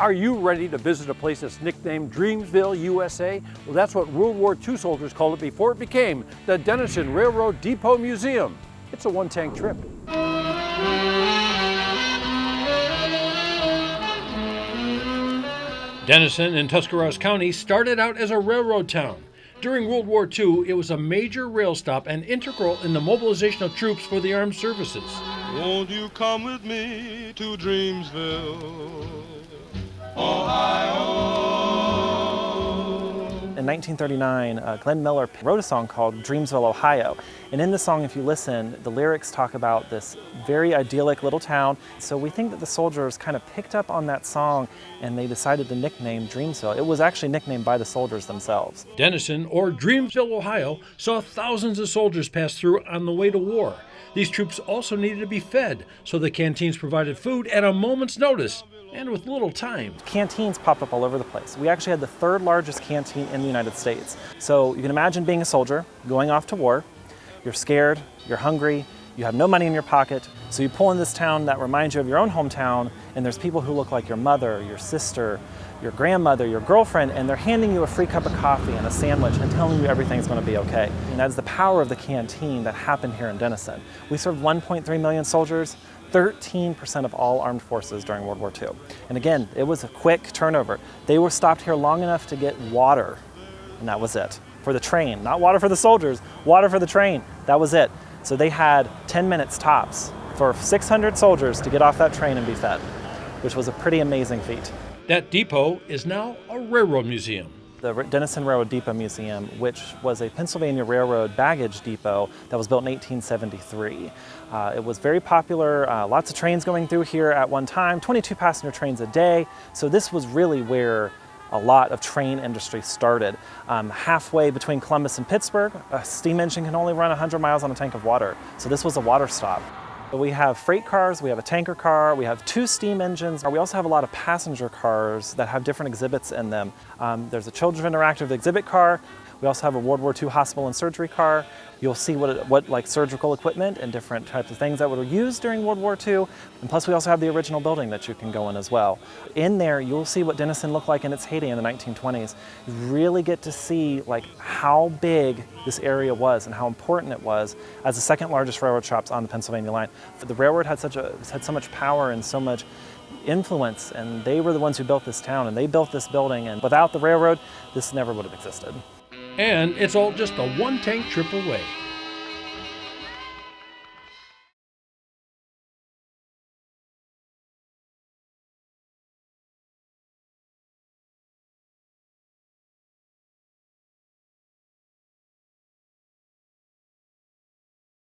Are you ready to visit a place that's nicknamed Dreamsville, USA? Well, that's what World War II soldiers called it before it became the Dennison Railroad Depot Museum. It's a one-tank trip. Dennison in Tuscarawas County started out as a railroad town. During World War II, it was a major rail stop and integral in the mobilization of troops for the armed services. Won't you come with me to Dreamsville, Ohio? In 1939, Glenn Miller wrote a song called Dreamsville, Ohio. And in the song, if you listen, the lyrics talk about this very idyllic little town. So we think that the soldiers kind of picked up on that song and they decided to nickname Dreamsville. It was actually nicknamed by the soldiers themselves. Dennison, or Dreamsville, Ohio, saw thousands of soldiers pass through on the way to war. These troops also needed to be fed, so the canteens provided food at a moment's notice and with little time. Canteens popped up all over the place. We actually had the third largest canteen in the United States. So you can imagine being a soldier, going off to war. You're scared, you're hungry, you have no money in your pocket. So you pull in this town that reminds you of your own hometown, and there's people who look like your mother, your sister, your grandmother, your girlfriend, and they're handing you a free cup of coffee and a sandwich and telling you everything's going to be okay. And that is the power of the canteen that happened here in Dennison. We served 1.3 million soldiers, 13% of all armed forces during World War II. And again, it was a quick turnover. They were stopped here long enough to get water, and that was it. For the train, not water for the soldiers, water for the train, that was it. So they had 10 minutes tops for 600 soldiers to get off that train and be fed, which was a pretty amazing feat. That depot is now a railroad museum. The Dennison Railroad Depot Museum, which was a Pennsylvania Railroad baggage depot that was built in 1873. It was very popular, lots of trains going through here at one time, 22 passenger trains a day. So this was really where a lot of train industry started. Halfway between Columbus and Pittsburgh, a steam engine can only run 100 miles on a tank of water. So this was a water stop. We have freight cars, we have a tanker car, we have 2 steam engines. We also have a lot of passenger cars that have different exhibits in them. There's a children's interactive exhibit car. We also have a World War II hospital and surgery car. You'll see what like surgical equipment and different types of things that were used during World War II. And plus we also have the original building that you can go in as well. In there, you'll see what Dennison looked like in its heyday in the 1920s. You really get to see like how big this area was and how important it was as the second largest railroad shops on the Pennsylvania line. The railroad had so much power and so much influence, and they were the ones who built this town, and they built this building, and without the railroad, this never would have existed. And it's all just a one-tank trip away.